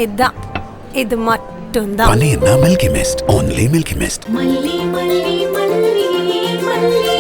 இதான், இது மட்டும்தான். மல்லினா milky mist, only milky mist. மல்லி மல்லி மல்லி மல்லி மல்லி.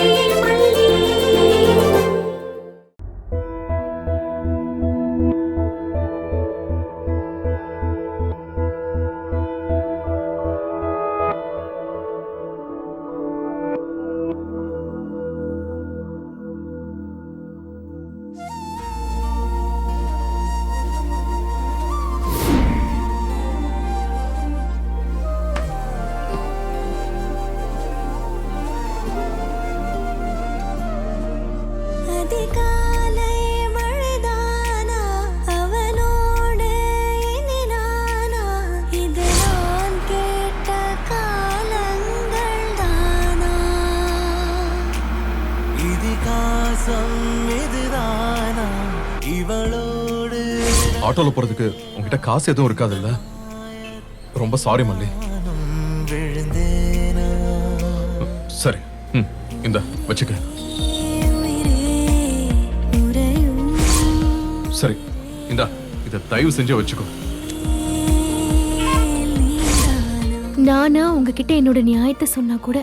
ஆட்டோல போறதுக்கு உங்ககிட்ட காசு எதுவும் இருக்காதுல்ல? ரொம்ப சாரி மல்லி. சரி, இந்த வச்சுக்க. சரி, இந்த இத தயவு செஞ்சு வச்சுக்கோ. நானா உங்ககிட்ட என்னோட நியாயத்தை சொன்னா கூட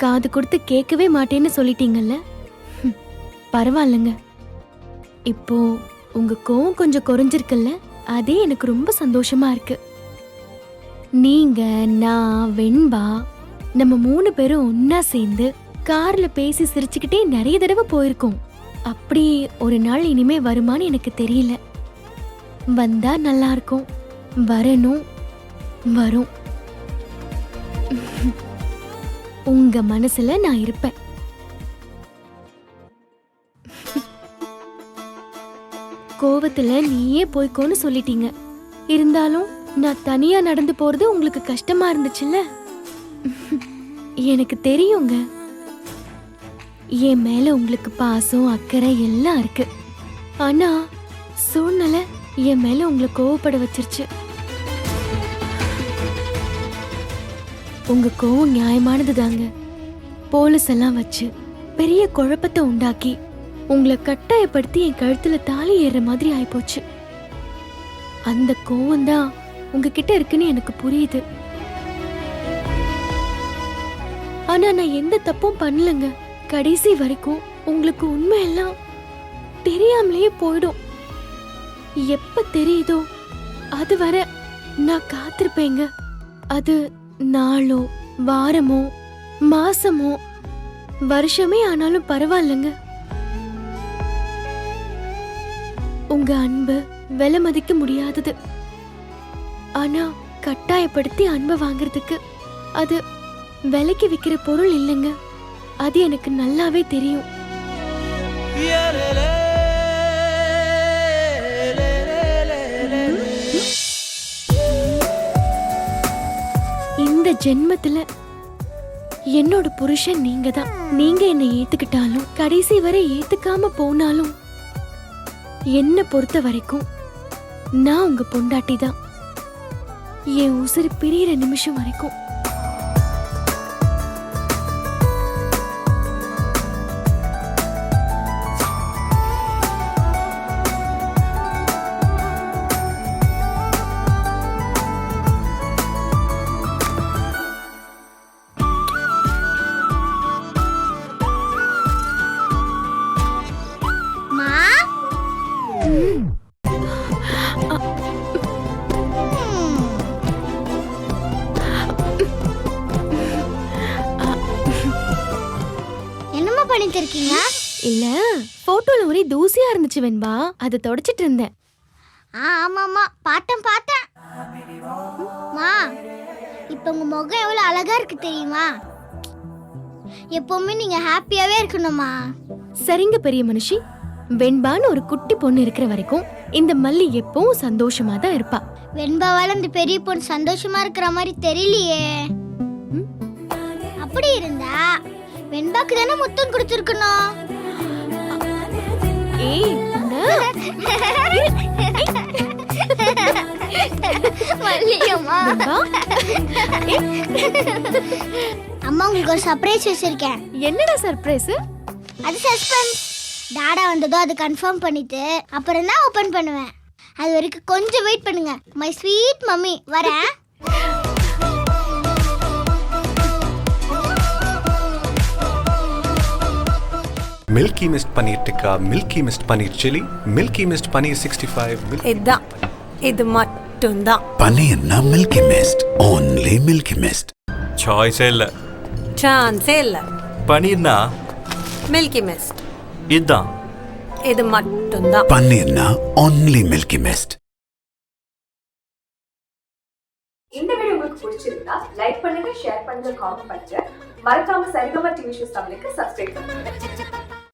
காது கொடுத்து கேட்கவே மாட்டேன்னு சொல்லிட்டீங்கல்ல. பரவாயில்லைங்க. இப்போ உங்க கோவம் கொஞ்சம் குறைஞ்சிருக்குல்ல, அதே எனக்கு ரொம்ப சந்தோஷமா இருக்கு. நீங்க, நான், வெண்பா நம்ம 3 பேரும் ஒன்னா சேர்ந்து கார்ல பேசி சிரிச்சுக்கிட்டே நிறைய தடவை போயிருக்கோம். அப்படி ஒரு நாள் இனிமே வருமானு எனக்கு தெரியல. வந்தா நல்லா இருக்கும். வரணும், வரும். உங்க மனசுல நான் இருப்பேன். கோவத்துல நீயே போய்க்கோன்னு சொல்லிட்டீங்க. இருந்தாலும் நான் தனியா நடந்து போறது உங்களுக்கு கஷ்டமா இருந்துச்சுல்ல? எனக்கு தெரியுங்க. என் மேல உங்களுக்கு பாசம், அக்கறை எல்லாம் இருக்கு. ஆனா சூழ்நிலை என் மேல உங்களை கோவப்பட வச்சிருச்சு. உங்க கோவம் நியாயமானது தாங்க. போலீஸ் எல்லாம் வச்சு பெரிய குழப்பத்தை உண்டாக்கி உங்களை கட்டாயப்படுத்தி என் கழுத்துல தாலி ஏறுற மாதிரி ஆயிப்போச்சு. அந்த கோவம் தான் உங்ககிட்ட இருக்குன்னு எனக்கு புரியுது. ஆனா நான் எந்த தப்பும் பண்ணலங்க. கடைசி வரைக்கும் உங்களுக்கு உண்மையெல்லாம் தெரியாமலேயே போயிடும். எப்ப தெரியுதோ அது வர நான் காத்திருப்பேங்க. அது நாளோ, வாரமோ, மாசமோ, வருஷமே ஆனாலும் பரவாயில்லைங்க. உங்க அன்பு விலை மதிக்க முடியாதது. ஆனா கட்டாயப்படுத்தி அன்பை வாங்குறதுக்கு அது விலைக்கு விக்கிற பொருள் இல்லைங்க. அது எனக்கு நல்லாவே தெரியும். இந்த ஜென்மத்துல என்னோட புருஷன் நீங்க தான். நீங்க என்னை ஏத்துக்கிட்டாலும் கடைசி வரை ஏத்துக்காம போனாலும் என்ன பொறுத்த வரைக்கும் நான் உங்க பொண்டாட்டி தான். என் உசுறு பிரியிற நிமிஷம் வரைக்கும். இல்ல, போட்டோல ஒரே தூசியா இருந்துச்சு வெண்பா, அதை தொடச்சிட்டு இருந்தேன். ஆமாமா, பார்த்தேன். மா, இப்ப உங்க முகம் எவ்வளவு அழகா இருக்கு தெரியுமா? எப்பவுமே நீங்க ஹாப்பியாவே இருக்கணுமா? சரிங்க பெரிய மனுஷி. வெண்பான்னு ஒரு குட்டி பொண்ணு இருக்கிற வரைக்கும் இந்த மல்லி எப்பவும் சந்தோஷமா தான் இருப்பா. வெண்பாவால இந்த பெரிய பொண்ணு சந்தோஷமா இருக்கிற மாதிரி தெரியலையே. அப்படி இருந்தா வெண்பாக்கு தானே முத்தம் கொடுத்துருக்கணும். அம்மா உங்களுக்கு ஒரு சர்ப்ரைஸ் வச்சிருக்கேன். என்னடா சர்ப்ரைஸ்? அது சஸ்பென்ஸ். டாடா வந்ததோ அது கன்ஃபார்ம் பண்ணிட்டு அப்புறம் தான் ஓபன் பண்ணுவேன். அது வரைக்கும் கொஞ்சம் வெயிட் பண்ணுங்க மை ஸ்வீட் மம்மி. வரேன். Milky mist paneer tikka, milky mist பன்னீர் சில்லி, மில்கி மிஸ்ட் பன்னீர் 65. இதுதான், இது மட்டும்தான். Paneerna Milky Mist. Only Milky Mist. சாய்ஸே இல்லை. சான்ஸே இல்ல. பன்னீர்னா மில்கி மிஸ்ட், இதுதான். இது மட்டும்தான். Paneerna only Milky Mist. இந்த வீடியோ உங்களுக்கு பிடிச்சிருந்தா லைக் பண்ணுங்க, ஷேர் பண்ணுங்க, காமெண்ட் பண்ணுங்க. மறக்காம சரிகமா டிவி ஷோஸ் தமிழுக்கு சப்ஸ்கிரைப் பண்ணுங்க.